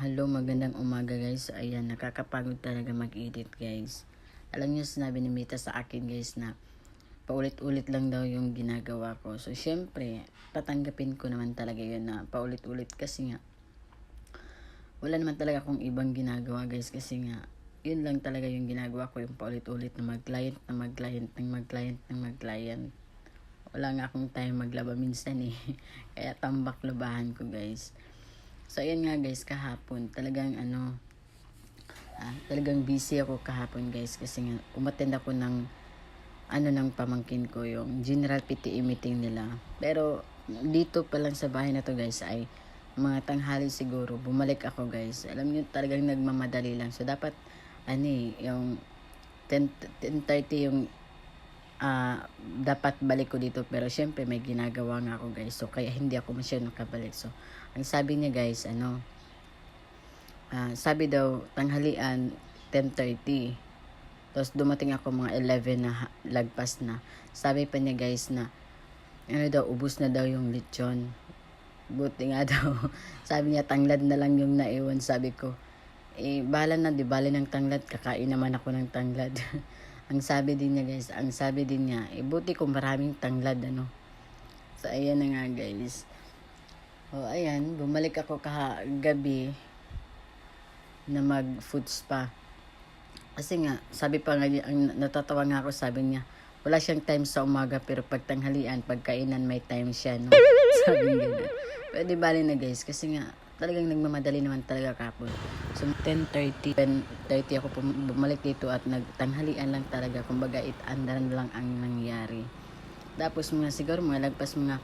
Hello, magandang umaga guys. Ayan, nakakapagod talaga mag-edit guys. Alam niyo, sinabi ni Mita sa akin guys na paulit-ulit lang daw yung ginagawa ko. So, syempre, tatanggapin ko naman talaga yun na paulit-ulit kasi nga, wala naman talaga akong ibang ginagawa guys kasi nga, yun lang talaga yung ginagawa ko, yung paulit-ulit na mag-client, na mag-client, ng mag-client, ng mag-client. Wala nga akong time maglaba minsan eh. Kaya tambak labahan ko guys. So, ayan nga guys, kahapon, talagang talagang busy ako kahapon guys kasi nga umattend ako ng pamangkin ko, yung General PTE meeting nila. Pero dito pa lang sa bahay na to guys ay mga tanghali siguro, bumalik ako guys. Alam niyo, talagang nagmamadali lang. So, dapat, yung 10:30 yung dapat balik ko dito, pero syempre may ginagawa nga ako guys, so kaya hindi ako masyadong nakabalik. So ang sabi niya guys, sabi daw tanghalian 10:30, tapos dumating ako mga 11 na lagpas na. Sabi pa niya guys na ubos na daw yung lechon. Buti nga daw sabi niya tanglad na lang yung naiwan. Sabi ko, bahala na, di bali ng tanglad, kakain naman ako ng tanglad. Ang sabi din niya, buti kung maraming tanglad, So, ayan na nga, guys. O, ayan, bumalik ako kagabi na mag-food spa. Kasi nga, sabi pa nga, natatawa nga ako, sabi niya, wala siyang time sa umaga, pero pag tanghalian, pagkainan, may time siya, no? Sabi niya na. Pero di bali na, guys, kasi nga, talagang nagmamadali naman talaga kapon. So 10:30 ako bumalik dito at nagtanghalian lang talaga. Kumbaga andaran lang ang nangyari. Tapos siguro lagpas mga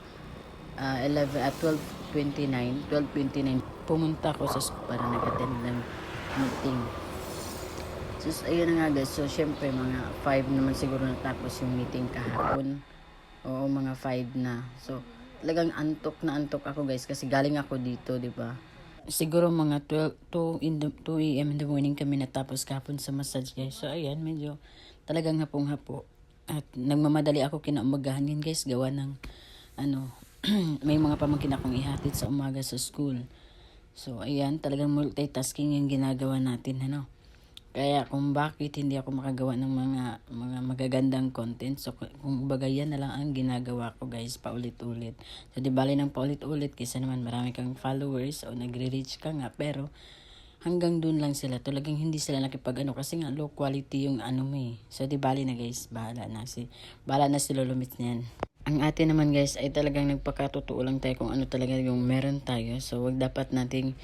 12:29 pumunta ako sa school para nag-attend ng meeting. So ayun na nga guys. So syempre mga 5 naman siguro natapos yung meeting kahapon. Oo, mga 5 na. So talagang antok ako guys kasi galing ako dito, di ba? Siguro mga 2 a.m. in the morning kami natapos kahapon sa massage guys. So ayan, medyo talagang hapong-hapo. At nagmamadali ako kinaumagahan yun guys, gawa ng may mga pamangkin akong ihatid sa umaga sa school. So ayan, talagang multitasking yung ginagawa natin, Kaya kung bakit hindi ako makagawa ng mga magagandang content, so kung baga yan na lang ang ginagawa ko guys, paulit-ulit. So di bali ng paulit-ulit kaysa naman marami kang followers o nagre-reach ka nga, pero hanggang dun lang sila. Talagang hindi sila kasi nga low quality yung So di bali na guys, bahala na si Lolomit niyan. Ang atin naman guys ay talagang nagpakatotoo lang tayo kung ano talaga yung meron tayo. So wag dapat nating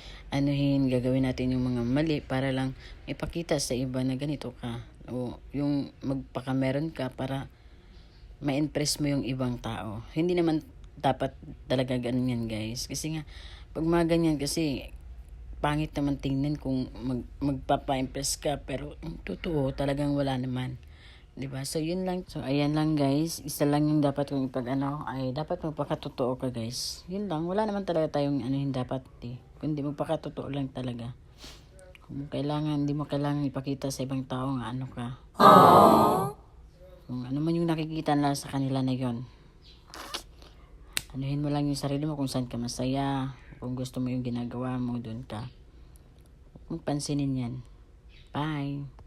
gagawin natin yung mga mali para lang ipakita sa iba na ganito ka. O yung magpaka-meron ka para ma-impress mo yung ibang tao. Hindi naman dapat talaga ganun yan guys. Kasi nga, pag mga ganyan kasi, pangit naman tingnan kung magpapa-impress ka, pero totoo talagang wala naman. Diba? So, yun lang. So, ayan lang guys. Isa lang yung dapat kung ay dapat magpakatotoo ka guys. Yun lang. Wala naman talaga tayong dapat kundi magpakatotoo lang talaga. Kung hindi mo kailangan ipakita sa ibang tao nga ka. Kung ano man yung nakikita nila sa kanila na yon. Anuhin mo lang yung sarili mo kung saan ka masaya. Kung gusto mo yung ginagawa mo, doon ka. Huwag pansinin yan. Bye!